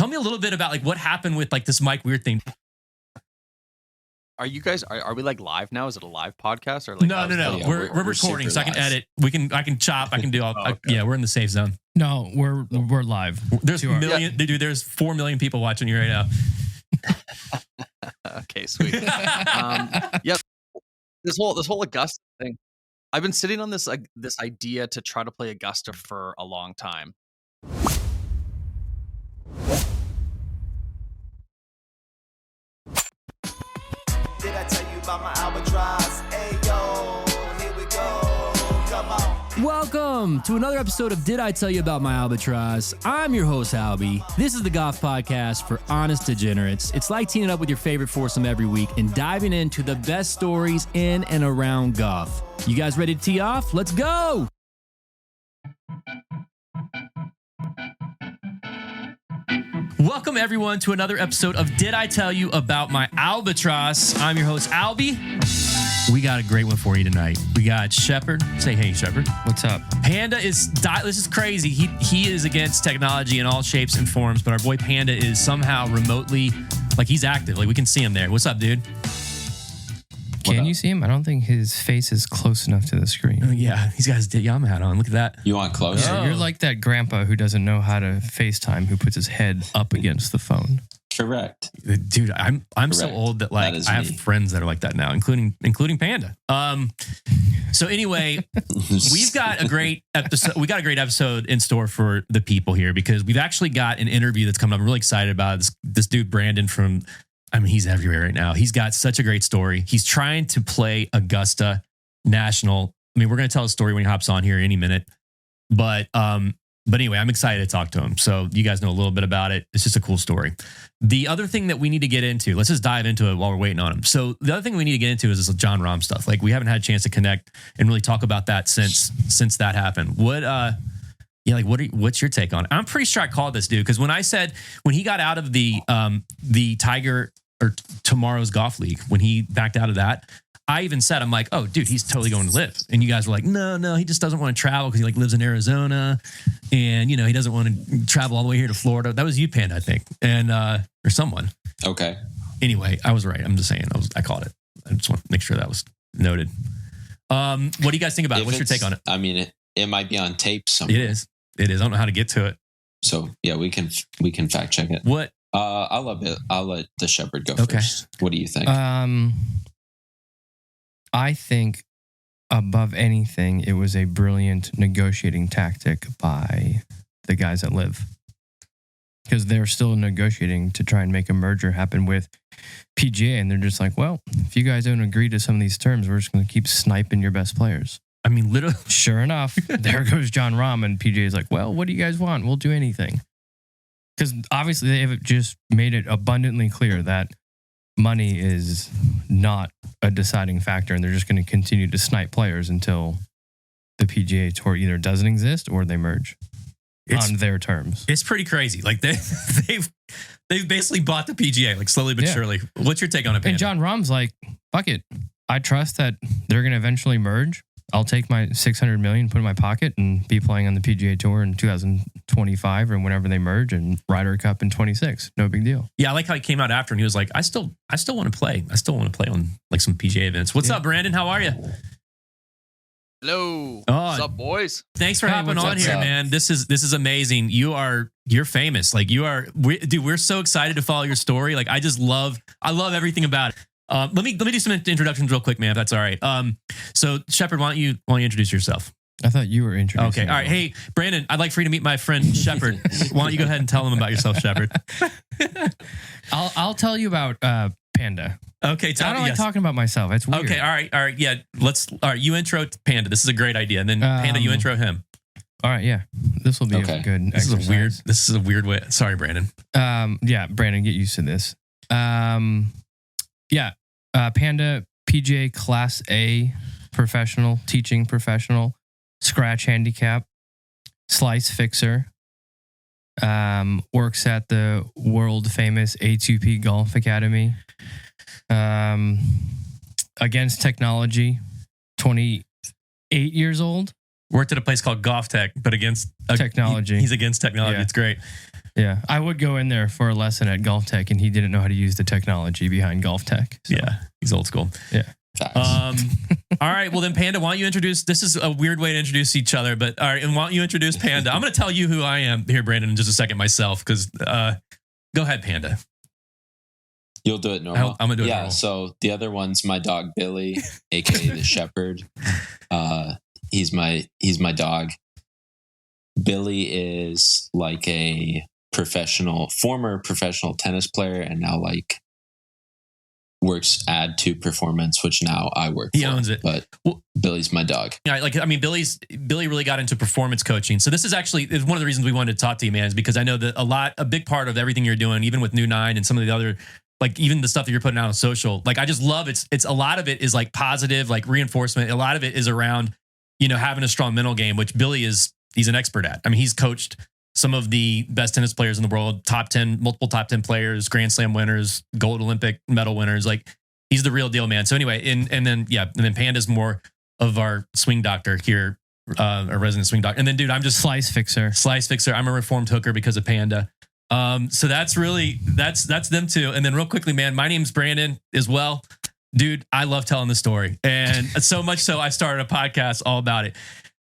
Tell me a little bit about like what happened with like this Mike Weir thing. Are you guys? Are we like live now? Is it a live podcast or like? No. Yeah, we're recording, so I can edit. I can chop. I can do all. Okay. Yeah, we're in the safe zone. No, we're live. There's dude. There's 4 million people watching you right now. Okay, sweet. Yep. This whole Augusta thing. I've been sitting on this idea to try to play Augusta for a long time. Did I tell you about my Albatross? Hey yo, here we go. Come on. Welcome to another episode of Did I Tell You About My Albatross? I'm your host, Albi. This is the golf podcast for honest degenerates. It's like teaming up with your favorite foursome every week and diving into the best stories in and around golf. You guys ready to tee off? Let's go! Welcome everyone to another episode of Did I Tell You About My Albatross? I'm your host, Albi. We got a great one for you tonight. We got Shepard. Say hey, Shepard. What's up? Panda is, this is crazy. He is against technology in all shapes and forms, but our boy Panda is somehow remotely, like he's active. Like we can see him there. What's up, dude? Can you see him? I don't think his face is close enough to the screen. Yeah, he's got his DITYAMA hat on. Look at that. You want close? Yeah, you're like that grandpa who doesn't know how to FaceTime, who puts his head up against the phone. Correct. Dude, I'm so old that like I have friends that are like that now, including Panda. So anyway, we've got a great episode. We got a great episode in store for the people here because we've actually got an interview that's coming up. I'm really excited about this dude Brandon from. I mean, he's everywhere right now. He's got such a great story. He's trying to play Augusta National. I mean, we're going to tell a story when he hops on here any minute. But anyway, I'm excited to talk to him. So you guys know a little bit about it. It's just a cool story. The other thing that we need to get into, let's just dive into it while we're waiting on him. So the other thing we need to get into is this Jon Rham stuff. Like we haven't had a chance to connect and really talk about that since that happened. What's your take on it? I'm pretty sure I called this dude because when he got out of the Tiger or Tomorrow's Golf League, when he backed out of that, I even said, I'm like, oh, dude, he's totally going to live. And you guys were like, no, he just doesn't want to travel because he like lives in Arizona, and he doesn't want to travel all the way here to Florida. That was you, Panda, I think, and or someone. Okay. Anyway, I was right. I'm just saying, I called it. I just want to make sure that was noted. What do you guys think about it? What's your take on it? I mean, it might be on tape somewhere. It is. I don't know how to get to it. So yeah, we can fact check it. What? I'll let the Shepard go first. What do you think? I think above anything, it was a brilliant negotiating tactic by the guys at Live. Because they're still negotiating to try and make a merger happen with PGA. And they're just like, well, if you guys don't agree to some of these terms, we're just going to keep sniping your best players. I mean, literally. Sure enough, there goes Jon Rham, and PGA is like, well, what do you guys want? We'll do anything. Because obviously they have just made it abundantly clear that money is not a deciding factor, and they're just going to continue to snipe players until the PGA Tour either doesn't exist or they merge on their terms. It's pretty crazy. Like they've basically bought the PGA, like slowly but surely. What's your take on it, Panda? And Jon Rahm's like, fuck it. I trust that they're going to eventually merge. I'll take my $600 million, put it in my pocket, and be playing on the PGA Tour in 2025 or whenever they merge, and Ryder Cup in 26. No big deal. Yeah, I like how he came out after and he was like, I still want to play. I still want to play on like some PGA events. What's up, Brandon? How are you? Hello. What's up, boys? Thanks for hopping on here, man. This is amazing. You're famous. Like we're so excited to follow your story. Like I love everything about it. Let me do some introductions real quick, man, if that's all right. So Shepard, why don't you introduce yourself? I thought you were introducing. Okay, all right. Hey, Brandon, I'd like for you to meet my friend Shepard. Why don't you go ahead and tell him about yourself, Shepard? I'll tell you about Panda. Okay, I don't like talking about myself. It's weird. Okay, all right. Yeah, all right. You intro Panda. This is a great idea, and then Panda, you intro him. All right, yeah. This will be a good exercise. This is a weird way. Sorry, Brandon. Yeah, Brandon, get used to this. Panda, PGA Class A professional, teaching professional, scratch handicap, slice fixer, works at the world famous A2P Golf Academy, against technology, 28 years old. Worked at a place called Golf Tech, but against technology. He's against technology. Yeah. It's great. Yeah, I would go in there for a lesson at Golf Tech, and he didn't know how to use the technology behind Golf Tech. So. Yeah, he's old school. Yeah. All right. Well, then, Panda, why don't you introduce? This is a weird way to introduce each other, but all right. And why don't you introduce Panda? I'm going to tell you who I am here, Brandon, in just a second myself. Because go ahead, Panda. You'll do it normal. I'm gonna do it. Yeah. Normal. So the other one's my dog Billy, aka the Shepherd. He's my dog. Billy is like a former professional tennis player, and now like works Add to Performance, which now I work for. He owns it. But Billy's my dog. Yeah, Billy really got into performance coaching. So this is actually one of the reasons we wanted to talk to you, man, is because I know that a big part of everything you're doing, even with New Nine and some of the other, like even the stuff that you're putting out on social, like I just love it's a lot of it is like positive, like reinforcement. A lot of it is around, having a strong mental game, which Billy he's an expert at. I mean, he's coached some of the best tennis players in the world, multiple top 10 players, Grand Slam winners, gold Olympic medal winners. Like he's the real deal, man. So anyway, and then Panda's more of our swing doctor here, a resident swing doctor. And then, dude, I'm just slice fixer. I'm a reformed hooker because of Panda. So that's them too. And then real quickly, man, my name's Brandon as well. Dude, I love telling the story. And so much so I started a podcast all about it.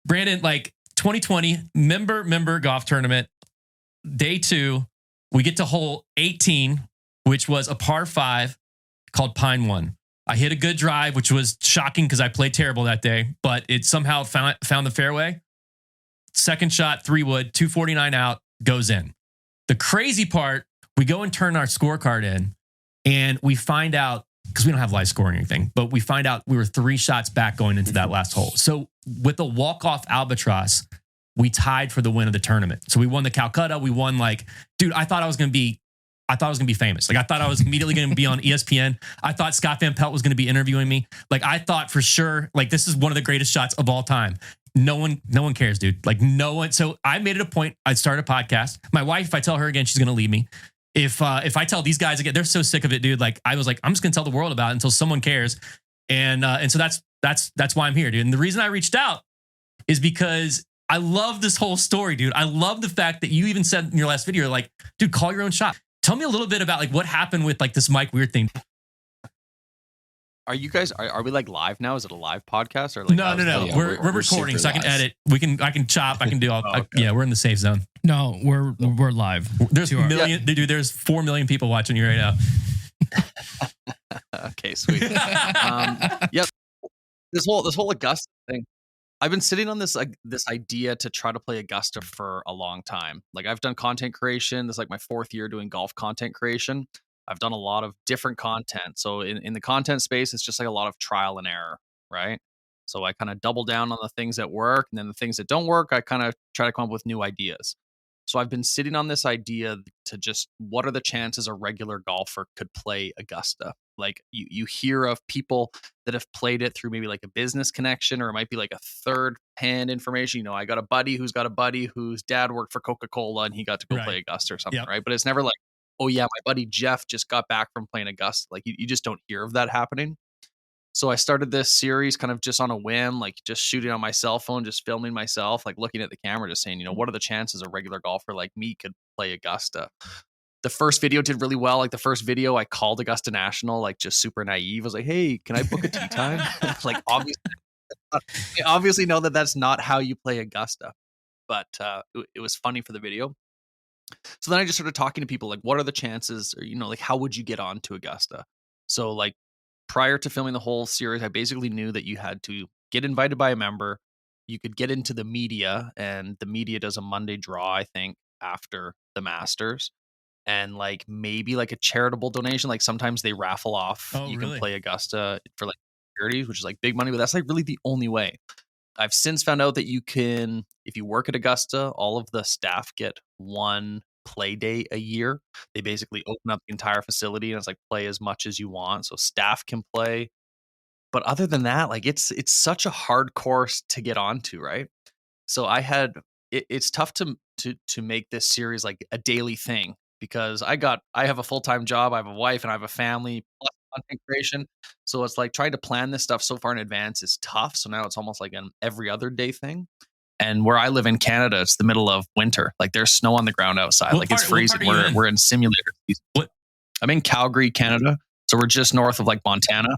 Brandon, like 2020 member golf tournament, day 2, we get to hole 18, which was a par 5 called Pine 1. I hit a good drive, which was shocking because I played terrible that day, but it somehow found the fairway. Second shot, 3-wood, 249 out, goes in. The crazy part, we go and turn our scorecard in, and we find out, because we don't have live scoring or anything, but we find out we were 3 shots back going into that last hole. So with a walk-off Albatross, we tied for the win of the tournament. So we won the Calcutta. We won dude, I thought I was going to be famous. Like I thought I was immediately going to be on ESPN. I thought Scott Van Pelt was going to be interviewing me. Like I thought for sure, like this is one of the greatest shots of all time. No one cares, dude. Like no one. So I made it a point. I'd start a podcast. My wife, if I tell her again, she's going to leave me. If I tell these guys again, they're so sick of it, dude. Like I was like, I'm just going to tell the world about it until someone cares. And so that's why I'm here, dude. And the reason I reached out is because I love this whole story, dude. I love the fact that you even said in your last video, like, dude, call your own shot. Tell me a little bit about like what happened with like this Mike Weir thing. Are you guys, are we like live now? Is it a live podcast or like? No. Yeah, we're recording, so I can edit. I can chop. I can do all. Okay. Yeah, we're in the safe zone. No, we're live. There's dude. There's 4 million people watching you right now. Okay, sweet. Yep. This whole Augusta thing. I've been sitting on this idea to try to play Augusta for a long time. Like I've done content creation. This is like my 4th year doing golf content creation. I've done a lot of different content. So in the content space, it's just like a lot of trial and error, right? So I kind of double down on the things that work, and then the things that don't work, I kind of try to come up with new ideas. So I've been sitting on this idea to just, what are the chances a regular golfer could play Augusta? Like you hear of people that have played it through maybe like a business connection, or it might be like a third hand information. I got a buddy who's got a buddy whose dad worked for Coca-Cola and he got to go play Augusta or something, right? But it's never like, oh yeah, my buddy Jeff just got back from playing Augusta. Like you just don't hear of that happening. So I started this series kind of just on a whim, like just shooting on my cell phone, just filming myself, like looking at the camera, just saying, what are the chances a regular golfer like me could play Augusta? The first video did really well. Like the first video, I called Augusta National, like just super naive. I was like, hey, can I book a tee time? Like I obviously know that that's not how you play Augusta, but it was funny for the video. So then I just started talking to people like, what are the chances, or, like how would you get on to Augusta? So like prior to filming the whole series, I basically knew that you had to get invited by a member. You could get into the media, and the media does a Monday draw, I think, after the Masters. And like maybe like a charitable donation, like sometimes they raffle off. You can play Augusta for like charities, which is like big money, but that's like really the only way. I've since found out that you can, if you work at Augusta, all of the staff get 1 play day a year. They basically open up the entire facility, and it's like play as much as you want. So staff can play. But other than that, like it's such a hard course to get onto, right? So it's tough to make this series like a daily thing, because I have a full-time job, I have a wife, and I have a family, plus content creation. So it's like trying to plan this stuff so far in advance is tough. So now it's almost like an every other day thing. And where I live in Canada, it's the middle of winter. Like there's snow on the ground outside. It's freezing. We're in simulator season. What? I'm in Calgary, Canada. So we're just north of like Montana.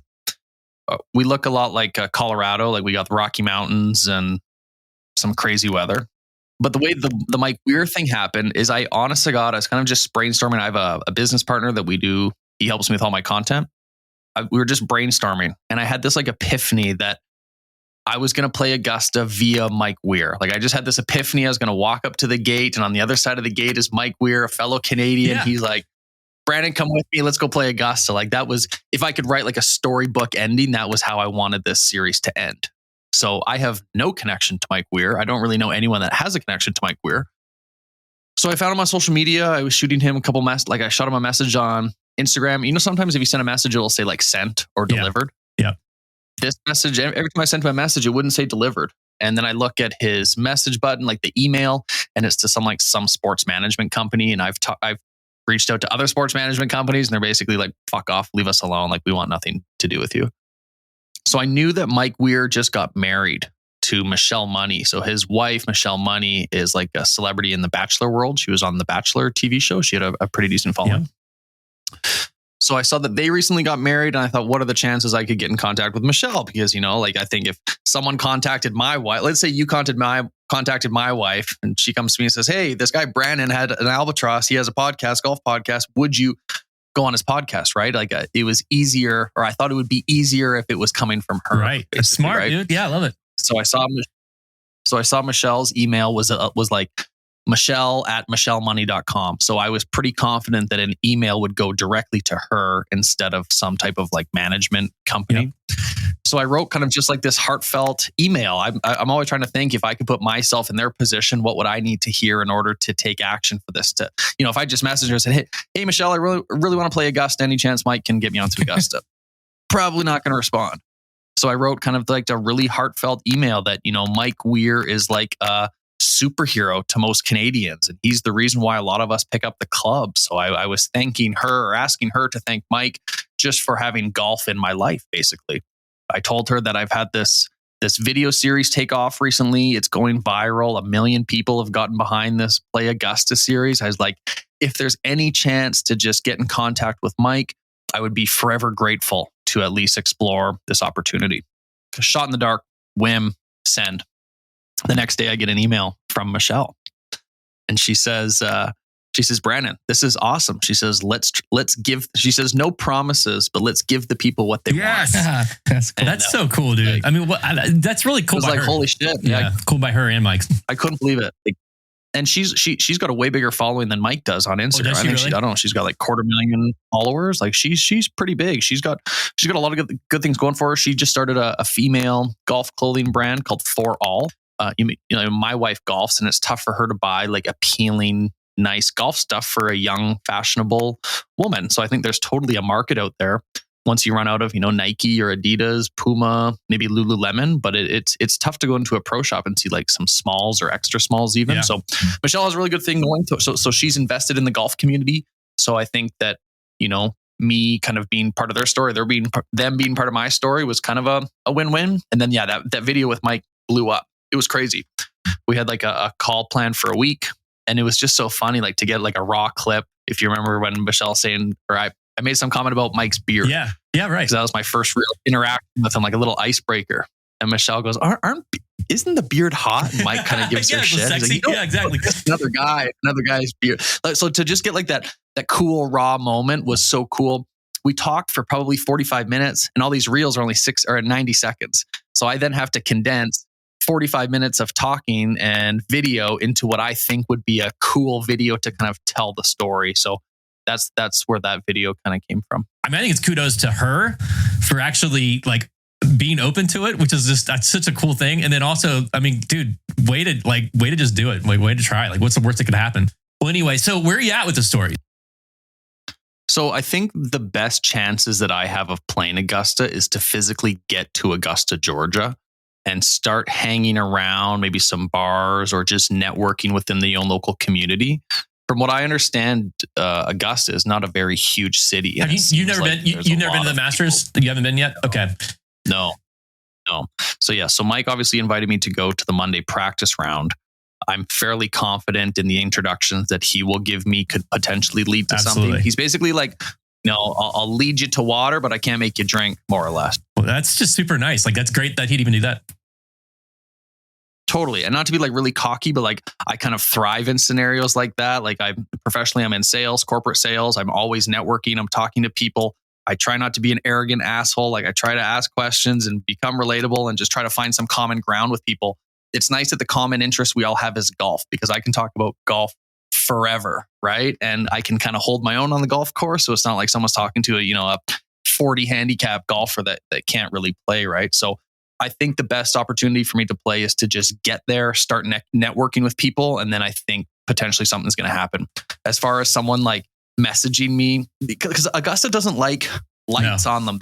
We look a lot like Colorado. Like we got the Rocky Mountains and some crazy weather. But the way the Mike Weir thing happened is I honest to God, I was kind of just brainstorming. I have a business partner that he helps me with all my content. We were just brainstorming and I had this like epiphany that I was going to play Augusta via Mike Weir. Like I just had this epiphany. I was going to walk up to the gate and on the other side of the gate is Mike Weir, a fellow Canadian. Yeah. He's like, Brandon, come with me. Let's go play Augusta. Like that was, if I could write like a storybook ending, that was how I wanted this series to end. So I have no connection to Mike Weir. I don't really know anyone that has a connection to Mike Weir. So I found him on social media. I was shooting him a couple I shot him a message on Instagram. You know, sometimes if you send a message, it'll say like sent or delivered. Yeah. This message, every time I sent him a message, it wouldn't say delivered. And then I look at his message button, like the email, and it's to some sports management company. And I've reached out to other sports management companies and they're basically like, fuck off, leave us alone. Like we want nothing to do with you. So I knew that Mike Weir just got married to Michelle Money. So his wife, Michelle Money, is like a celebrity in the Bachelor world. She was on the Bachelor TV show. She had a pretty decent following. Yeah. So I saw that they recently got married and I thought, what are the chances I could get in contact with Michelle? Because, you know, like I think if someone contacted my wife, let's say you contacted my wife and she comes to me and says, hey, this guy Brandon had an Albatross. He has a podcast, golf podcast. Would you go on his podcast? Right? Like it was easier, or I thought it would be easier if it was coming from her. Right. It's smart, right? Dude. Yeah, I love it. So I saw Michelle's email was like Michelle@michellemoney.com. So I was pretty confident that an email would go directly to her instead of some type of like management company. Yep. So I wrote kind of just like this heartfelt email. I'm always trying to think, if I could put myself in their position, what would I need to hear in order to take action for this? To, you know, if I just messaged her and said, hey, Michelle, I really want to play Augusta. Any chance Mike can get me onto Augusta? Probably not going to respond. So I wrote kind of like a really heartfelt email that, you know, Mike Weir is like a superhero to most Canadians. And he's the reason why a lot of us pick up the club. So I was thanking her, or asking her to thank Mike just for having golf in my life, basically. I told her that I've had this video series take off recently. It's going viral. 1 million people have gotten behind this Play Augusta series. I was like, if there's any chance to just get in contact with Mike, I would be forever grateful to at least explore this opportunity. Shot in the dark, whim, send. The next day I get an email from Michelle and she says, Brandon, this is awesome. She says, let's give, she says, no promises, but let's give the people what they want. That's cool. That's so cool, dude. Like, I mean, that's really cool. It was by like, her. Holy shit. Yeah. Cool by her and Mike. I couldn't believe it. Like, and she's got a way bigger following than Mike does on Instagram. I don't know. She's got like 250,000 followers. Like she's pretty big. She's got a lot of good things going for her. She just started a female golf clothing brand called For All. You know, my wife golfs and it's tough for her to buy like appealing, nice golf stuff for a young, fashionable woman. So I think there's totally a market out there once you run out of, you know, Nike or Adidas, Puma, maybe Lululemon, but it's tough to go into a pro shop and see like some smalls or extra smalls even. Yeah. So Michelle has a really good thing going. So she's invested in the golf community. So I think that, you know, me kind of being part of their story, them being part of my story was kind of a win-win. And then, yeah, that video with Mike blew up. It was crazy. We had like a call planned for a week. And it was just so funny, like to get like a raw clip. If you remember when Michelle saying, or I made some comment about Mike's beard. Yeah, right. Because that was my first real interaction with him, like a little icebreaker. And Michelle goes, isn't the beard hot? And Mike kind of gives her shit. Sexy. He's like, yeah, exactly. Another guy's beard. So to just get like that cool raw moment was so cool. We talked for probably 45 minutes and all these reels are only 90 seconds. So I then have to condense 45 minutes of talking and video into what I think would be a cool video to kind of tell the story. So that's where that video kind of came from. I mean, I think it's kudos to her for actually like being open to it, which is just, that's such a cool thing. And then also, I mean, dude, way to just do it. Like, way to try. Like, what's the worst that could happen? Well, anyway, so where are you at with the story? So I think the best chances that I have of playing Augusta is to physically get to Augusta, Georgia, and start hanging around maybe some bars or just networking within the own local community. From what I understand, Augusta is not a very huge city. Have you never been? You've never been to the Masters? You haven't been yet? Okay. No. No. So yeah, so Mike obviously invited me to go to the Monday practice round. I'm fairly confident in the introductions that he will give me could potentially lead to something. He's basically like, I'll lead you to water, but I can't make you drink, more or less. Well, that's just super nice. Like, that's great that he'd even do that. Totally. And not to be like really cocky, but like I kind of thrive in scenarios like that. Like I'm in sales, corporate sales. I'm always networking. I'm talking to people. I try not to be an arrogant asshole. Like I try to ask questions and become relatable and just try to find some common ground with people. It's nice that the common interest we all have is golf, because I can talk about golf forever, right? And I can kind of hold my own on the golf course. So it's not like someone's talking to a 40 handicap golfer that can't really play, right? So I think the best opportunity for me to play is to just get there, start networking with people, and then I think potentially something's going to happen. As far as someone like messaging me, because Augusta doesn't like lights on them.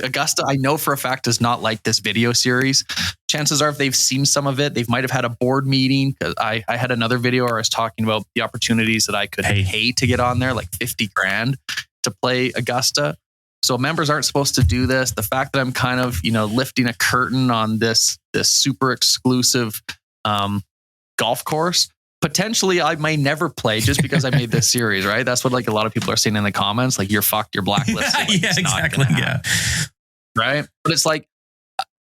Augusta, I know for a fact, does not like this video series. Chances are, if they've seen some of it, they might have had a board meeting. Because I had another video where I was talking about the opportunities that I could pay to get on there, like $50,000 to play Augusta. So members aren't supposed to do this. The fact that I'm kind of, lifting a curtain on this super exclusive golf course, potentially I may never play just because I made this series, right? That's what like a lot of people are saying in the comments, like you're fucked, you're blacklisted. Like, yeah, exactly. Yeah. Right. But it's like,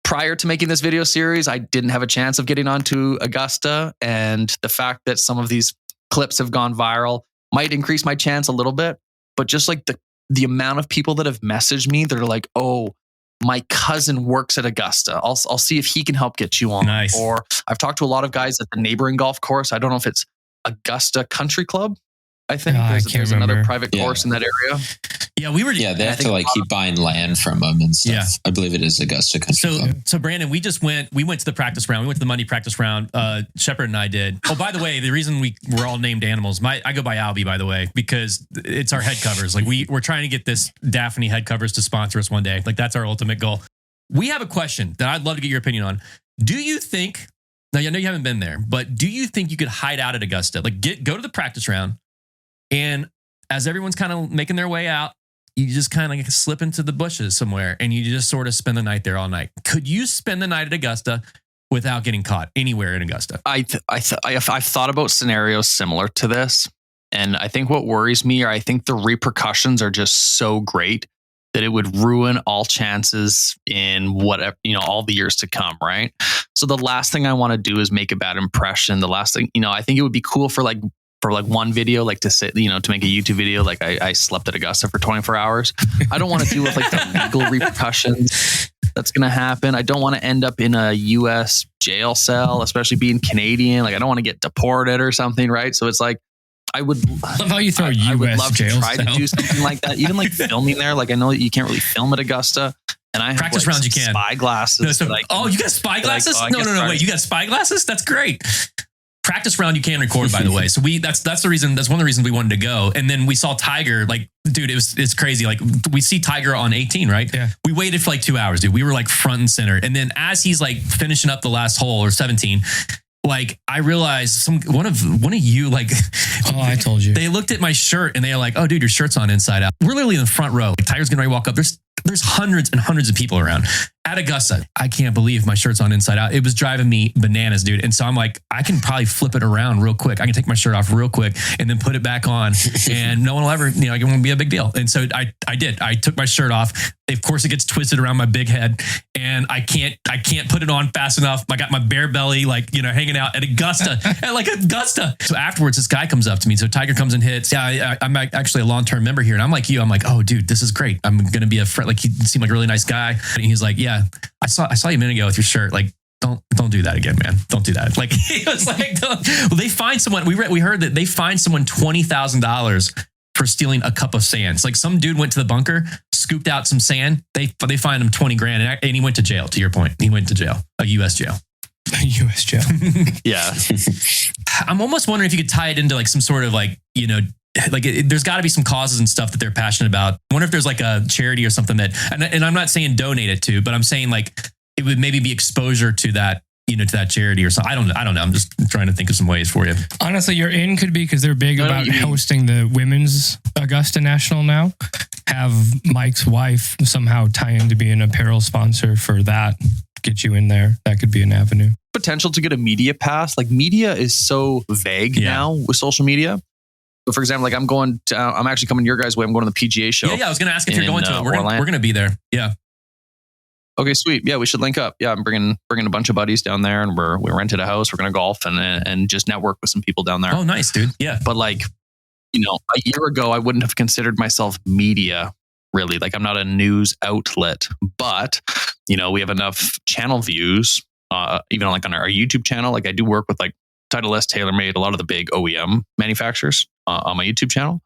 prior to making this video series, I didn't have a chance of getting onto Augusta. And the fact that some of these clips have gone viral might increase my chance a little bit. But just like the amount of people that have messaged me that are like, oh, my cousin works at Augusta. I'll see if he can help get you on. Nice. Or I've talked to a lot of guys at the neighboring golf course. I don't know if it's Augusta Country Club. I think there's another private course in that area. Yeah, they have to like keep buying land from them and stuff. Yeah. I believe it is Augusta Country Club. So Brandon, we went to the practice round. We went to the Monday practice round. Shepard and I did. Oh, by the way, the reason we're all named animals, I go by Albi, by the way, because it's our head covers. Like we're trying to get this Daphne head covers to sponsor us one day. Like that's our ultimate goal. We have a question that I'd love to get your opinion on. Do you think, now I know you haven't been there, but do you think you could hide out at Augusta? Like go to the practice round, and as everyone's kind of making their way out, you just kind of slip into the bushes somewhere and you just sort of spend the night there all night. Could you spend the night at Augusta without getting caught anywhere in Augusta? I've thought about scenarios similar to this. And I think what worries me I think the repercussions are just so great that it would ruin all chances in whatever, all the years to come. Right. So the last thing I want to do is make a bad impression. The last thing, I think it would be cool for one video, like to sit, to make a YouTube video, like I slept at Augusta for 24 hours. I don't want to deal with like the legal repercussions that's going to happen. I don't want to end up in a US jail cell, especially being Canadian. Like I don't want to get deported or something. Right. So it's like, I would love how you throw I would love to try to do something like that. Even like filming there. Like I know that you can't really film at Augusta. And I have practice rounds you can. Spy glasses. You got spy glasses? No, wait, you got spy glasses? That's great. Practice round you can record, by the way. So that's the reason. That's one of the reasons we wanted to go. And then we saw Tiger. Like, dude, it's crazy. Like we see Tiger on 18, right? Yeah. We waited for like 2 hours, dude. We were like front and center. And then as he's like finishing up the last hole or 17, like I realized one of you, like, oh, I told you. They looked at my shirt and they were like, oh, dude, your shirt's on inside out. We're literally in the front row. Like, Tiger's getting ready to walk up. There's hundreds and hundreds of people around at Augusta. I can't believe my shirt's on inside out. It was driving me bananas, dude. And so I'm like, I can probably flip it around real quick. I can take my shirt off real quick and then put it back on, and no one will ever, it won't be a big deal. And so I did. I took my shirt off. Of course, it gets twisted around my big head, and I can't put it on fast enough. I got my bare belly, hanging out at Augusta, So afterwards, this guy comes up to me. So Tiger comes and hits. Yeah, I'm actually a long-term member here, and I'm like you. I'm like, oh, dude, this is great. I'm gonna be a friend. Like, he seemed like a really nice guy, and he's like, yeah, I saw you a minute ago with your shirt. Like, don't do that again, man. Don't do that. Like, he was like, well, they fined someone. We heard that they fined someone $20,000 for stealing a cup of sand. It's like some dude went to the bunker, scooped out some sand. They fined him $20,000, and he went to jail. To your point, he went to jail, a U.S. jail. A U.S. jail. Yeah. I'm almost wondering if you could tie it into like some sort of there's got to be some causes and stuff that they're passionate about. I wonder if there's like a charity or something that, and I'm not saying donate it to, but I'm saying like it would maybe be exposure to that, to that charity or something. I don't know. I'm just trying to think of some ways for you. Honestly, your in could be because they're big about hosting the women's Augusta National now. Have Mike's wife somehow tie in to be an apparel sponsor for that. get you in there. That could be an avenue. Potential to get a media pass. Like media is so vague now with social media. So for example, like I'm actually coming your guys' way. I'm going to the PGA show. Yeah. I was going to ask if you're going to it. We're going to be there. Yeah. Okay, sweet. Yeah, we should link up. Yeah, I'm bringing a bunch of buddies down there, and we rented a house. We're going to golf and just network with some people down there. Oh, nice, dude. Yeah. But like, a year ago, I wouldn't have considered myself media, really. Like, I'm not a news outlet, but, we have enough channel views, even like on our YouTube channel. Like, I do work with like Titleist, TaylorMade, a lot of the big OEM manufacturers on my YouTube channel.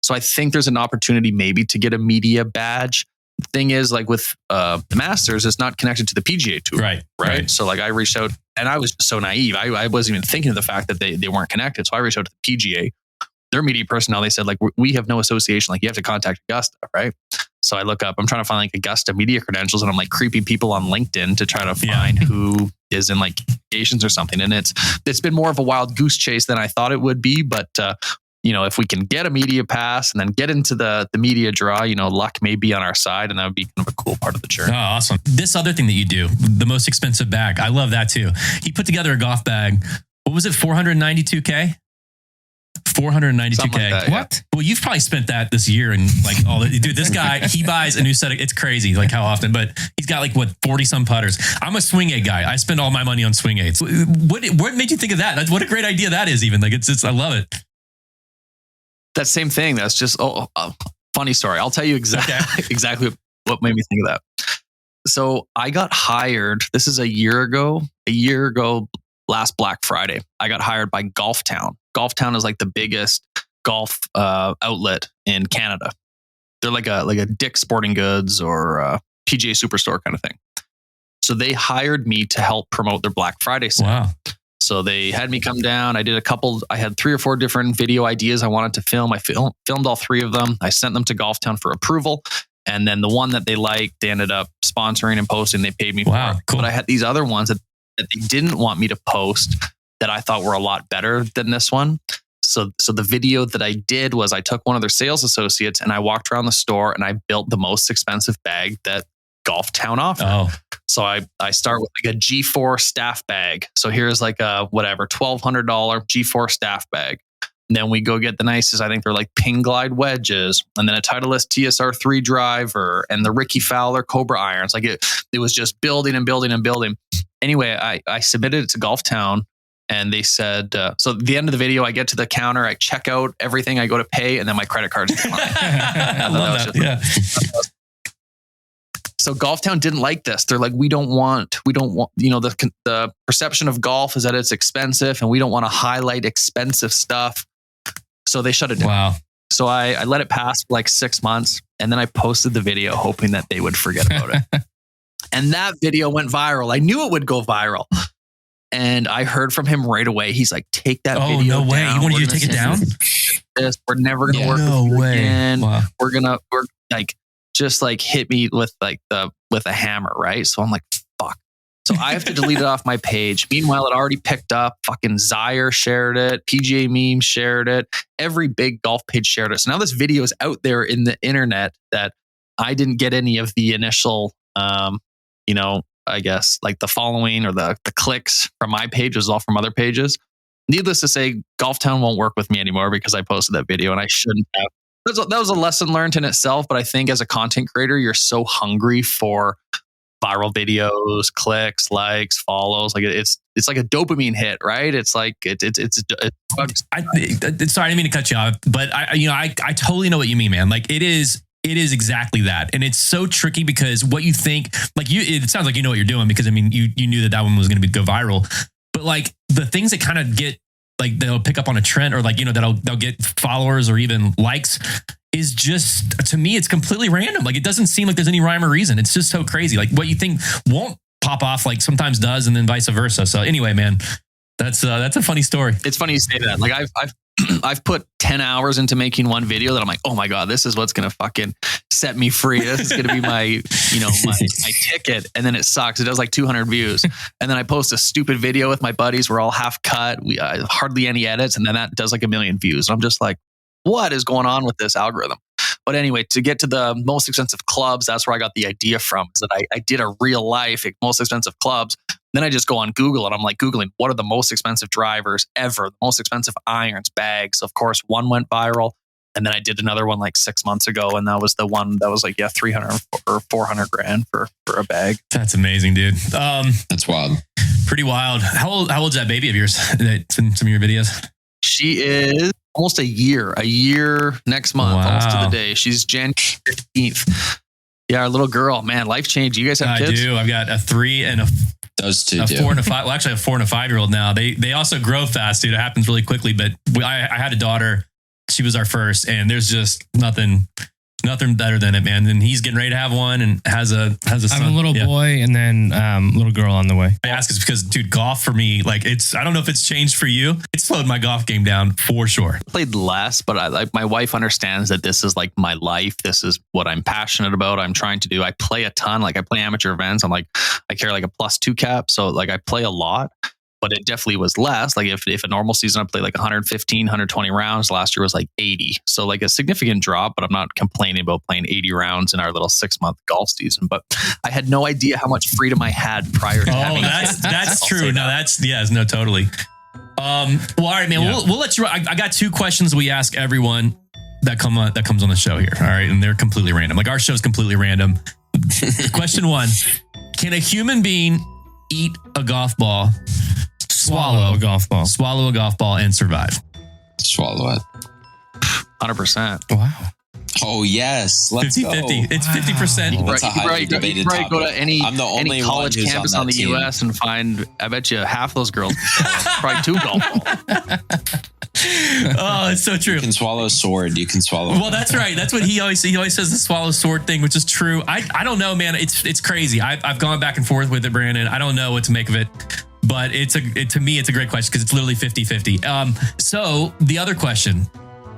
So I think there's an opportunity maybe to get a media badge. The thing is, like with the Masters, it's not connected to the PGA Tour. Right. So like I reached out, and I was so naive. I wasn't even thinking of the fact that they weren't connected. So I reached out to the PGA. Their media personnel, they said, like, we have no association. Like, you have to contact Augusta, right? So I look up, I'm trying to find like Augusta media credentials, and I'm like creeping people on LinkedIn to try to find who is in like engagements or something. And it's been more of a wild goose chase than I thought it would be. But if we can get a media pass and then get into the media draw, luck may be on our side, and that would be kind of a cool part of the journey. Oh, awesome. This other thing that you do, the most expensive bag, I love that too. He put together a golf bag. What was it? $492K? $492K. Like that, what? Well, you've probably spent that this year and like all the dude. This guy, he buys a new set of. It's crazy, like how often, but he's got like 40 some putters. I'm a swing aid guy. I spend all my money on swing aids. What made you think of that? What a great idea that is. Even like it's I love it. That same thing. That's just funny story. I'll tell you exactly what made me think of that. So I got hired. This is a year ago. Last Black Friday, I got hired by Golf Town. Golf Town is like the biggest golf outlet in Canada. They're like a Dick's Sporting Goods or PGA Superstore kind of thing. So they hired me to help promote their Black Friday sale. Wow. So they had me come down. I had 3 or 4 different video ideas I wanted to film. I filmed all 3 of them. I sent them to Golf Town for approval. And then the one that they liked, they ended up sponsoring and posting. They paid me for it. Cool. But I had these other ones that they didn't want me to post that I thought were a lot better than this one. So the video that I did was I took one of their sales associates and I walked around the store and I built the most expensive bag that Golf Town offered. Oh. So I start with like a G4 staff bag. So here's like a $1,200 G4 staff bag. And then we go get the nicest, I think they're like Ping Glide wedges, and then a Titleist TSR3 driver and the Ricky Fowler Cobra irons. Like it was just building and building and building. Anyway, I submitted it to Golf Town, and they said, so at the end of the video, I get to the counter, I check out everything, I go to pay, and then my credit card's declined. I love that. Yeah. So Golf Town didn't like this. They're like, we don't want, the perception of golf is that it's expensive, and we don't want to highlight expensive stuff. So they shut it down. Wow. So I let it pass for like 6 months, and then I posted the video hoping that they would forget about it. And that video went viral. I knew it would go viral. And I heard from him right away. He's like, take that video down. Oh, no way. He wanted you to take it down? We're never going to work with you again. Wow. We're like, just like hit me with a hammer, right? So I'm like, fuck. So I have to delete it off my page. Meanwhile, it already picked up. Fucking Zaire shared it. PGA Meme shared it. Every big golf page shared it. So now this video is out there in the internet that I didn't get any of the initial, I guess like the following or the clicks from my page. It was all from other pages. Needless to say, Golf Town won't work with me anymore because I posted that video, and I shouldn't have. That was a lesson learned in itself. But I think as a content creator, you're so hungry for viral videos, clicks, likes, follows. Like it's like a dopamine hit, right? It's like it's drugs. Sorry, I didn't mean to cut you off, but I totally know what you mean, man. Like it is exactly that. And it's so tricky because what you think, like it sounds like you know what you're doing, because I mean, you knew that one was going to go viral, but like the things that kind of get, like they'll pick up on a trend, or like, they'll get followers or even likes, is just, to me, it's completely random. Like it doesn't seem like there's any rhyme or reason. It's just so crazy. Like what you think won't pop off, like sometimes does, and then vice versa. So anyway, man, that's a funny story. It's funny you say that. Like I've put 10 hours into making one video that I'm like, oh my God, this is what's going to fucking set me free. This is going to be my ticket. And then it sucks. It does like 200 views. And then I post a stupid video with my buddies. We're all half cut. We hardly any edits. And then that does like 1 million views. And I'm just like, what is going on with this algorithm? But anyway, to get to the most expensive clubs, that's where I got the idea from. Is that I did a real life most expensive clubs. Then I just go on Google and I'm like Googling what are the most expensive drivers ever, the most expensive irons, bags. Of course, one went viral. And then I did another one like 6 months ago. And that was the one that was like, 300 or 400 grand for a bag. That's amazing, dude. That's wild. Pretty wild. How old's that baby of yours that's in some of your videos? She is almost a year next month, almost to the day. She's January 15th. Yeah, our little girl, man, life changed. You guys have kids? I do. I've got a 3 and a 4 and a 5. Well, actually, I have a 4 and a 5-year-old now. They also grow fast, dude. It happens really quickly. But I had a daughter. She was our first, and there's just nothing better than it, man. And he's getting ready to have one and has a son. I have a little boy and then little girl on the way. I ask is because, dude, golf for me, like I don't know if it's changed for you. It's slowed my golf game down for sure. I played less, but my wife understands that this is like my life. This is what I'm passionate about. I'm trying to do. I play a ton. Like I play amateur events. I carry like a +2 cap. So like I play a lot. But it definitely was less. Like if a normal season, I played like 115, 120 rounds. Last year was like 80. So like a significant drop, but I'm not complaining about playing 80 rounds in our little 6-month golf season. But I had no idea how much freedom I had prior to having kids. That's true. No, totally. Well, all right, man. Yeah. We'll let you. I got 2 questions we ask everyone that comes on the show here. All right, and they're completely random. Like our show is completely random. Question 1: can a human being eat a golf ball? Swallow a golf ball and survive. Swallow it. 100%. Wow. Oh yes, let's 50-50. It's 50%. That's a highly debated topic. Go to any college one campus on the team. US and find, I bet you half those girls probably 2 golf balls. Oh, it's so true. You can swallow a sword. You can swallow. Well, that's right. That's what he always says, the swallow sword thing, which is true. I don't know, man. It's crazy. I've gone back and forth with it, Brandon. I don't know what to make of it. But to me, it's a great question because it's literally 50-50. So the other question,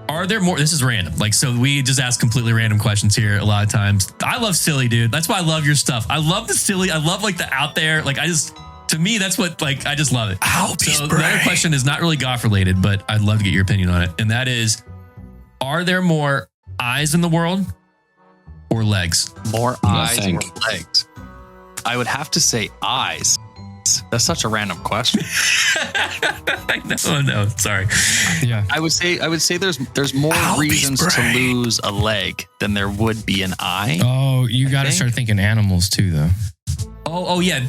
are there more? This is random. Like, so we just ask completely random questions here a lot of times. I love silly, dude. That's why I love your stuff. I love the silly. I love like the out there. Like to me, that's what, like, I just love it. So the other question is not really golf related, but I'd love to get your opinion on it. And that is, are there more eyes in the world or legs? More eyes or legs? I would have to say eyes. That's such a random question. No, sorry. Yeah, I would say there's more reasons to lose a leg than there would be an eye. Oh, you got to start thinking animals too, though. Oh yeah.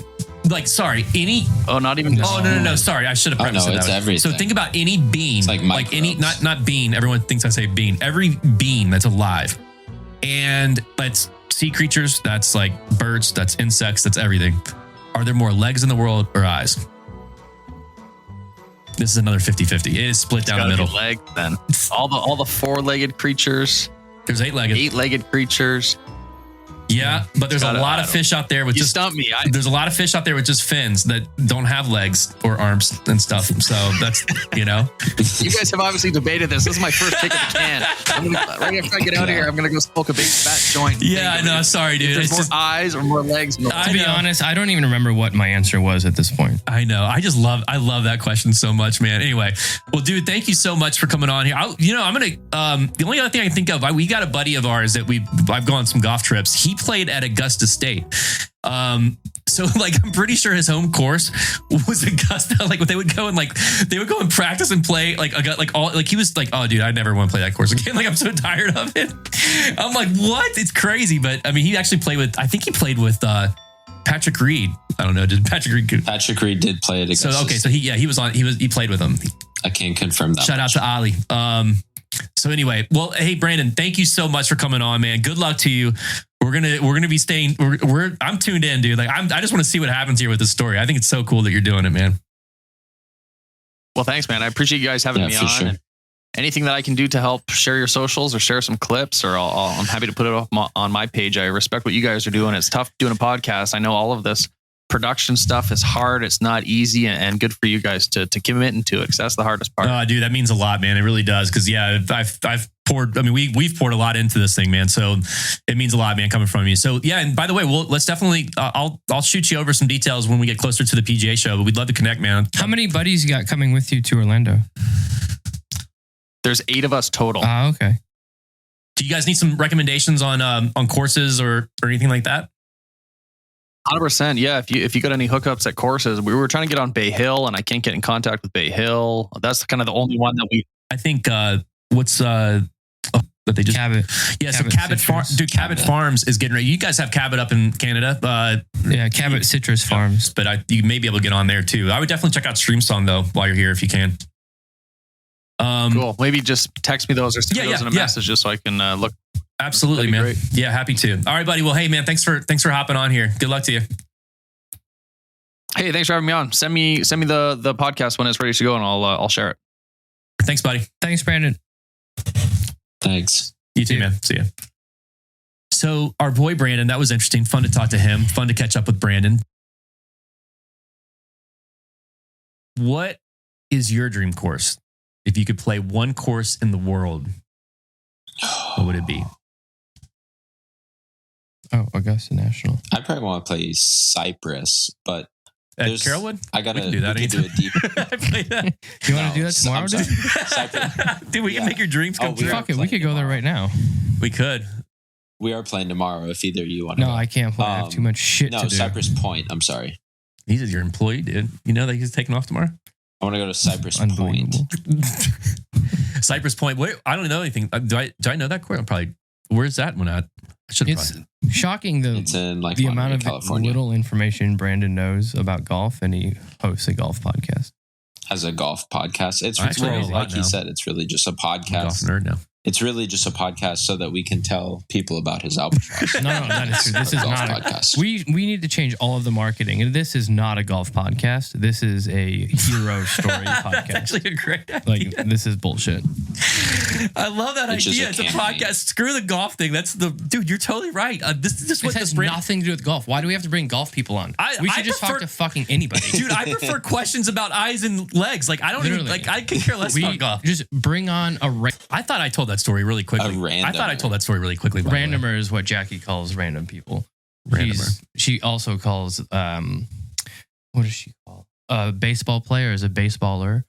Like, sorry, any. Oh, not even. Oh no. Sorry, I should have prefaced it's that. everything. So think about any being, it's like any not being. Everyone thinks I say being. Every being that's alive, and that's sea creatures. That's like birds. That's insects. That's everything. Are there more legs in the world or eyes? This is another 50-50. It is split down the middle. Leg then. All the 4-legged creatures. There's 8-legged. 8-legged creatures. Yeah, but there's a lot of fish out there with just. Stump me. There's a lot of fish out there with just fins that don't have legs or arms and stuff. So that's, You guys have obviously debated this. This is my first kick of the can. Right after I get out of here, I'm gonna go smoke a big fat joint. Yeah, I know. Sorry, dude. There's more eyes or more legs. To be honest, I don't even remember what my answer was at this point. I know. I love that question so much, man. Anyway, well, dude, thank you so much for coming on here. I'm gonna. The only other thing I can think of, we got a buddy of ours that I've gone on some golf trips. He played at Augusta State. So like, I'm pretty sure his home course was Augusta. Like they would go and practice and play he was like, oh dude, I never want to play that course again. Like I'm so tired of it. I'm like, what? It's crazy. But I mean, he actually played with Patrick Reed. I don't know. Did Patrick Reed did play at Augusta? So okay, so he played with him. I can't confirm that. Shout out to Ali. So anyway, well, hey Brandon, thank you so much for coming on, man. Good luck to you. We're gonna be staying. I'm tuned in, dude. Like I just want to see what happens here with this story. I think it's so cool that you're doing it, man. Well, thanks, man. I appreciate you guys having me on. Sure. And anything that I can do to help share your socials or share some clips, or I'm happy to put it on my page. I respect what you guys are doing. It's tough doing a podcast. I know all of this production stuff is hard. It's not easy, and good for you guys to commit into it, because that's the hardest part. Oh, dude, that means a lot, man. It really does. Because I've poured. I mean, we've poured a lot into this thing, man. So it means a lot, man, coming from you. So yeah, and by the way, let's definitely. I'll shoot you over some details when we get closer to the PGA show. But we'd love to connect, man. How many buddies you got coming with you to Orlando? There's 8 of us total. Okay. Do you guys need some recommendations on courses or anything like that? 100%. Yeah. If you got any hookups at courses, we were trying to get on Bay Hill, and I can't get in contact with Bay Hill. That's kind of the only one that we. I think that they just Cabot. Yeah, so Cabot Farms, dude. Cabot Farms is getting ready. You guys have Cabot up in Canada. Yeah, Cabot Citrus Farms. But you may be able to get on there too. I would definitely check out Streamsong though while you're here if you can. Cool. Maybe just text me those or send those in a message just so I can look. Absolutely, man. Great. Yeah, happy to. All right, buddy. Well, hey, man, thanks for hopping on here. Good luck to you. Hey, thanks for having me on. Send me the podcast when it's ready to go, and I'll share it. Thanks, buddy. Thanks, Brandon. Thanks. You too, man. See ya. So our boy Brandon, that was interesting. Fun to talk to him. Fun to catch up with Brandon. What is your dream course? If you could play one course in the world, what would it be? Oh, Augusta National. I probably want to play Cypress, but at Carrollwood? I gotta do that. do a deep. I play that. You want to do that tomorrow, dude? Dude, we can make your dreams come true. Fuck it, we could go there right now. We could. We are playing tomorrow. If either of you want to. No, I can't play. I have too much shit to do. No, Cypress Point. I'm sorry. He's your employee, dude. You know that he's taking off tomorrow. I want to go to Cypress Point. Cypress Point. Wait, I don't know anything. Do I know that course? I'm probably. Where's that one at? It's shocking it's in the amount of California. Little information Brandon knows about golf, and he hosts a golf podcast. Has a golf podcast. It's really, like he said, it's really just a podcast. I'm a golf nerd now. It's really just a podcast so that we can tell people about his Albatross. No, that is true. This is not a podcast. We need to change all of the marketing. And this is not a golf podcast. This is a hero story podcast. That's actually a great idea. Like, this is bullshit. I love that idea. It's a podcast. Screw the golf thing. That's dude. You're totally right. This has nothing to do with golf. Why do we have to bring golf people on? We should just talk to fucking anybody. Dude, I prefer questions about eyes and legs. Like I don't even, like I can care less about golf. Just bring on I thought I told that story really quickly. I thought I told that story really quickly. Randomer is what Jackie calls random people. She also calls what does she call? A baseball player is a baseballer.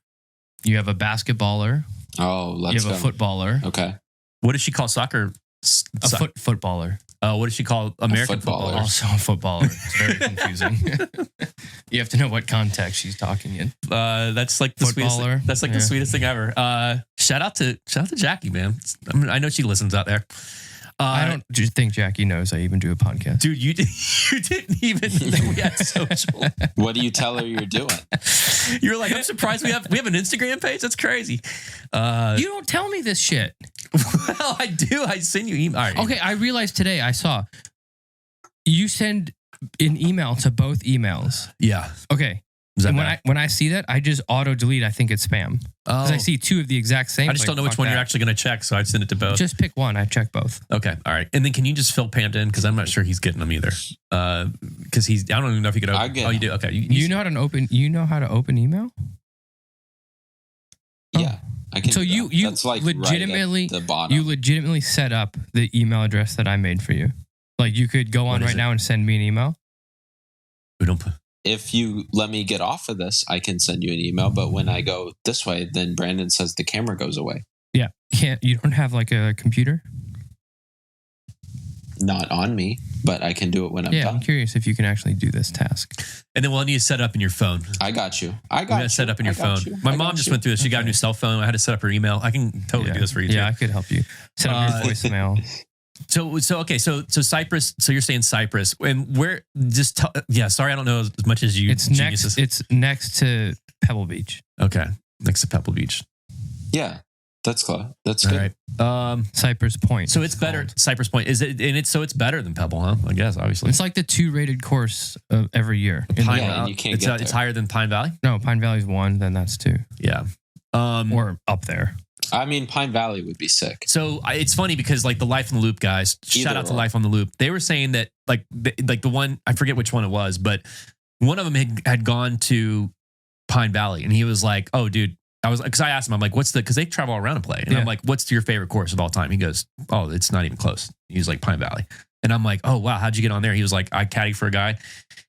You have a basketballer. Oh, you have a footballer. Okay. What does she call soccer? Footballer. What does she call American footballer? Also a footballer. It's very confusing. You have to know what context she's talking in. That's like the sweetest thing. That's like the sweetest thing ever. Shout out to Jackie, man. I know she listens out there. I don't just think Jackie knows I even do a podcast. Dude, you didn't even know we had social. What do you tell her you're doing? You're like, I'm surprised we have an Instagram page. That's crazy. You don't tell me this shit. Well, I do. I send you email. Right. Okay, I realized today I saw you send an email to both emails. Yeah. Okay. And when I see that, I just auto delete. I think it's spam. Because I see two of the exact same. I just don't know which one you're actually going to check, so I'd send it to both. Just pick one. I check both. Okay. All right. And then can you just fill Panda in? Because I'm not sure he's getting them either. Because I don't even know if he could open. Oh, you do? Okay. You know how to open. You know how to open email? Yeah. I can. So you That's like legitimately right at the bottom. You legitimately set up the email address that I made for you. Like you could go on right now and send me an email. We don't put. If you let me get off of this, I can send you an email. But when I go this way, then Brandon says the camera goes away. Yeah. You don't have like a computer? Not on me, but I can do it when I'm done. I'm curious if you can actually do this task. And then we'll need to set up in your phone. I got you. Set up in your phone. My mom just went through this. She got a new cell phone. I had to set up her email. I can totally do this for you too. Yeah, I could help you. Set up your voicemail. So Cypress. So you're saying Cypress, and where? Sorry, I don't know as much as you. It's next to Pebble Beach. Okay, next to Pebble Beach. Yeah, that's close. That's good. All right. Cypress Point. So it's better. Cypress Point is it? And it's better than Pebble, huh? I guess obviously. It's like the 2 rated course of every year. And you can't get there. It's higher than Pine Valley. No, Pine Valley's 1. Then that's 2. Yeah. Or up there. I mean, Pine Valley would be sick. So it's funny because like the Life on the Loop guys, shout out to Life on the Loop. They were saying that like the one, I forget which one it was, but one of them had gone to Pine Valley and he was like, oh dude, because I asked him, I'm like, because they travel all around and play. And I'm like, what's your favorite course of all time? He goes, oh, it's not even close. He was like Pine Valley. And I'm like, oh wow, how'd you get on there? He was like, I caddied for a guy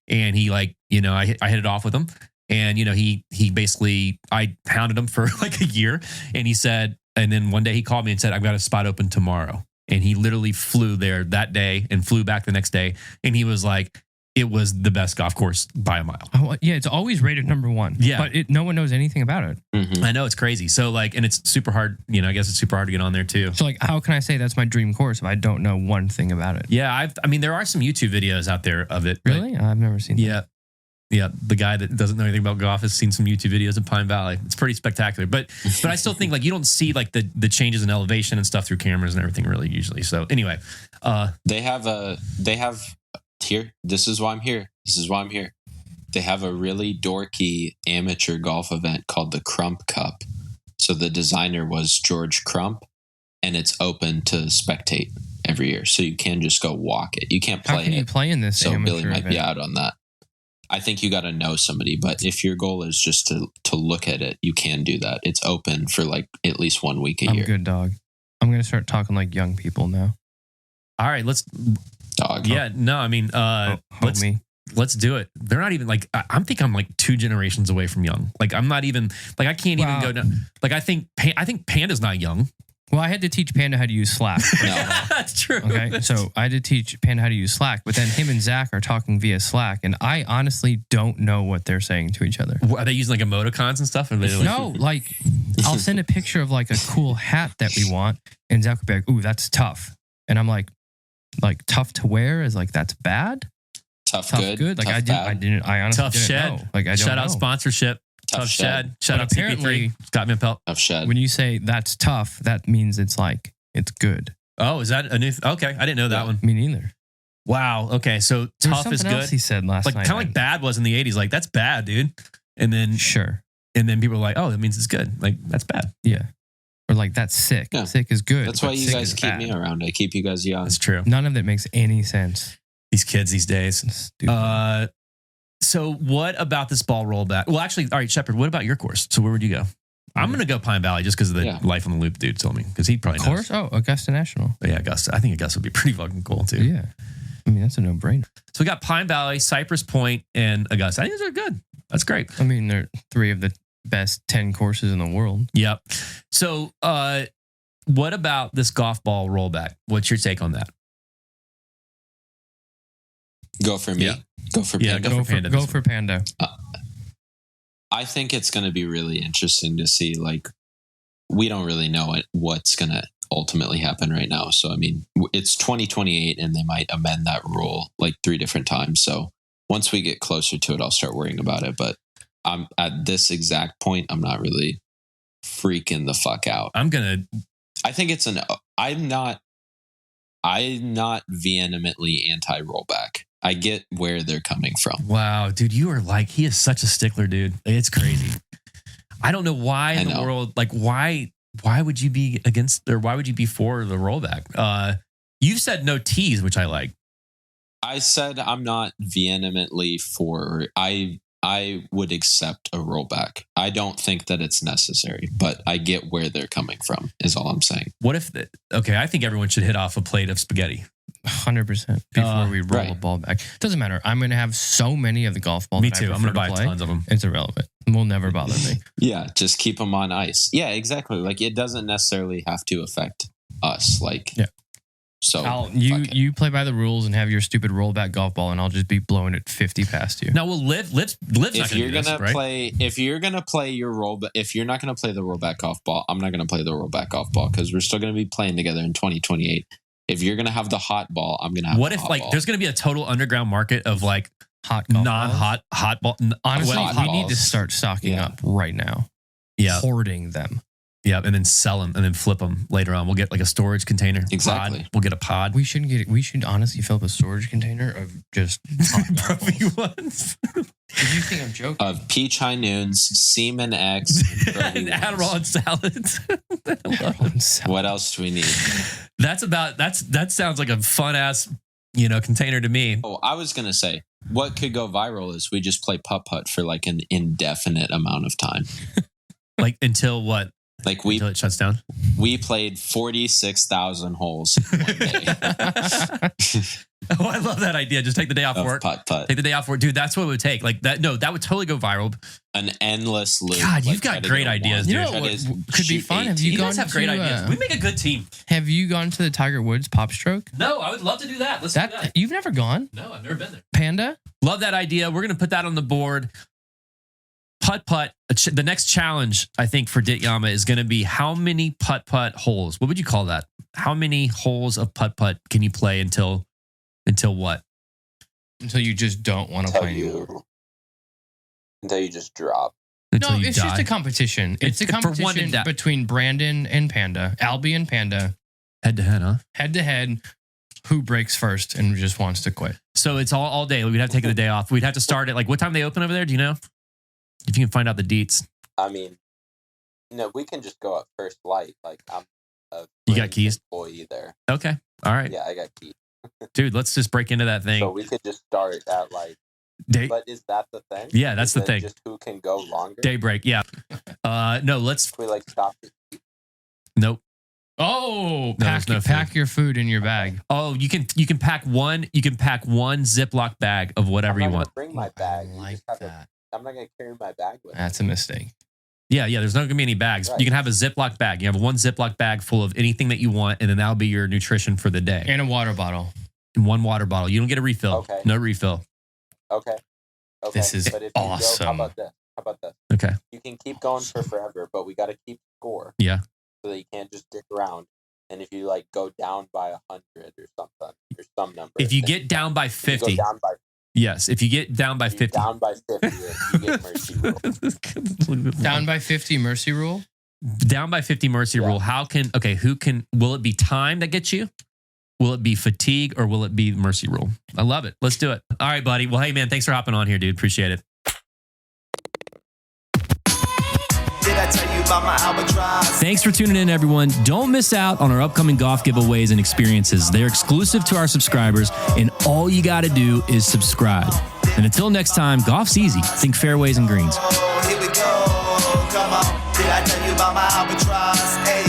and he like, I hit it off with him. And, he basically, I hounded him for like a year and he said, and then one day he called me and said, I've got a spot open tomorrow. and he literally flew there that day and flew back the next day. And he was like, it was the best golf course by a mile. Oh, yeah, it's always rated number 1. Yeah. But no one knows anything about it. Mm-hmm. I know, it's crazy. So like, and it's super hard, I guess it's super hard to get on there too. So like, how can I say that's my dream course if I don't know one thing about it? Yeah, there are some YouTube videos out there of it. Really? I've never seen that. Yeah, the guy that doesn't know anything about golf has seen some YouTube videos of Pine Valley. It's pretty spectacular. But I still think like you don't see like the changes in elevation and stuff through cameras and everything really usually. So anyway, they have here. This is why I'm here. They have a really dorky amateur golf event called the Crump Cup. So the designer was George Crump, and it's open to spectate every year. So you can just go walk it. You can't play How can it. you play in this So amateur Billy might event? be out on that. I think you got to know somebody, but if your goal is just to look at it, you can do that. It's open for like at least 1 week a year. I'm good, dog. I'm going to start talking like young people now. all right, let's Dog. Yeah, no, I mean, let's do it. They're not even like, I'm like 2 generations away from young. Like, I'm not even like, I can't even go down. Like, I think Panda's not young. Well, I had to teach Panda how to use Slack. That's true. Okay, so I had to teach Panda how to use Slack, but then him and Zach are talking via Slack, and I honestly don't know what they're saying to each other. Are they using like emoticons and stuff? No, like I'll send a picture of like a cool hat that we want, and Zach will be like, "Ooh, that's tough," and I'm like tough to wear is like that's bad. Tough good. Like tough I honestly Tough didn't shed. know. Like I don't Shout know. out sponsorship. Tough Shed. Shout But out apparently- CP3. Scott Van Pelt. Tough shed. When you say that's tough, that means it's like it's good. Oh, is that a new? Okay, I didn't know that one. Me neither. Wow. Okay, so There was tough is something good. else he said last Like night. kind of like bad was in the 80s. Like that's bad, dude. And then Sure. people are like, oh, that means it's good. Like that's bad. Yeah. Or like that's sick. Yeah. Sick is good. That's but why you sick guys is keep bad. me around. I keep you guys young. That's true. None of it makes any sense. These kids these days. Stupid. So what about this ball rollback? Well, actually, all right, Shepard, what about your course? So where would you go? I'm going to go Pine Valley just because of the Life on the Loop dude told me. Because he probably knows. Course? Oh, Augusta National. But yeah, Augusta. I think Augusta would be pretty fucking cool too. Yeah. I mean, that's a no-brainer. So we got Pine Valley, Cypress Point, and Augusta. I think those are good. That's great. I mean, they're 3 of the best 10 courses in the world. Yep. So what about this golf ball rollback? What's your take on that? Go for me. Yeah. Go for Yeah, Panda. Go for Panda. I think it's going to be really interesting to see. Like, we don't really know what's going to ultimately happen right now. So, I mean, it's 2028 and they might amend that rule like 3 different times. So once we get closer to it, I'll start worrying about it. But I'm at this exact point, I'm not really freaking the fuck out. I think it's I'm not vehemently anti-rollback. I get where they're coming from. Wow, dude, you are like, he is such a stickler, dude. It's crazy. I don't know why in the world, like why would you be against, or why would you be for the rollback? You said no tees, which I like. I said I'm not vehemently for, I would accept a rollback. I don't think that it's necessary, but I get where they're coming from is all I'm saying. What if, I think everyone should hit off a plate of spaghetti. 100% before we roll a ball back. Doesn't matter. I'm going to have so many of the golf balls. Me too. I'm going to buy tons of them. It's irrelevant. It will never bother me. Yeah, just keep them on ice. Yeah, exactly. Like it doesn't necessarily have to affect us. Like, yeah. So you play by the rules and have your stupid rollback golf ball, and I'll just be blowing it 50 past you. Now we'll liv's if you're gonna play, if you're gonna play your rollback, if you're not gonna play the rollback golf ball, I'm not gonna play the rollback golf ball because we're still gonna be playing together in 2028. If you're gonna have the hot ball, I'm gonna have. What if like there's gonna be a total underground market of like hot golf non-hot balls? hot ball? Honestly, hot we need to start stocking up right now. Yeah, hoarding them. Yeah, and then sell them and then flip them later on. We'll get like a storage container. Exactly. Pod. We'll get a pod. We should honestly fill up a storage container of just Brovy ones. Did you think I'm joking? Of Peach High Noons, Seaman X, and Adderall and salads. What else do we need? That sounds like a fun ass, container to me. Oh, I was gonna say what could go viral is we just play putt for like an indefinite amount of time. Like until what? Like until it shuts down. We played 46,000 holes in one day. Oh, I love that idea. Just take the day off work. Putt. Take the day off work. Dude, that's what it would take. Like that. No, that would totally go viral. An endless loop. God, you've got great ideas, dude. You know what could be fun? Have you guys have great ideas. We make a good team. Have you gone to the Tiger Woods Pop Stroke? No, I would love to do that. Let's do that. You've never gone? No, I've never been there. Panda? Love that idea. We're going to put that on the board. Putt. The next challenge, I think, for DITYAMA is going to be how many putt holes? What would you call that? How many holes of putt can you play until what? Until you just don't want to play anymore. Until you just drop. No, it's just a competition. It's a competition between Brandon and Panda, Albi and Panda. Head to head, huh? Head to head. Who breaks first and just wants to quit? So it's all day. We'd have to take the day off. We'd have to start at what time they open over there? Do you know? If you can find out the deets. I mean, we can just go at first light. Like I'm you got keys? Employee there. Okay. All right. Yeah, I got keys. Dude, let's just break into that thing. So we could just start at but is that the thing? Yeah, that's the thing. Just who can go longer? Daybreak, yeah. No, let's. Can we stop? Nope. Oh, pack your food in your bag. Oh, you can pack one. You can pack one Ziploc bag of whatever you want. Bring my bag. That. I'm not gonna carry my bag with me. That's a mistake. Yeah. There's not gonna be any bags. Right. You can have a Ziploc bag. You have one Ziploc bag full of anything that you want, and then that'll be your nutrition for the day. And a water bottle. And one water bottle. You don't get a refill. Okay. No refill. Okay. This is awesome. How about this? Okay. You can keep going for forever, but we got to keep score. Yeah. So that you can't just dick around. And if you go down by 100 or something, or some number. If you get down by 50. Yes, if you get down by 50. Down by 50, you get mercy rule. Down by 50 mercy rule? Down by 50 mercy rule. Will it be time that gets you? Will it be fatigue or will it be mercy rule? I love it. Let's do it. All right, buddy. Well, hey, man, thanks for hopping on here, dude. Appreciate it. Did I tell you about my Albatross? Thanks for tuning in, everyone. Don't miss out on our upcoming golf giveaways and experiences. They're exclusive to our subscribers, and all you got to do is subscribe. And until next time, golf's easy. Think fairways and greens. Oh, here we go. Come on. Did I tell you about my Albatross? Hey.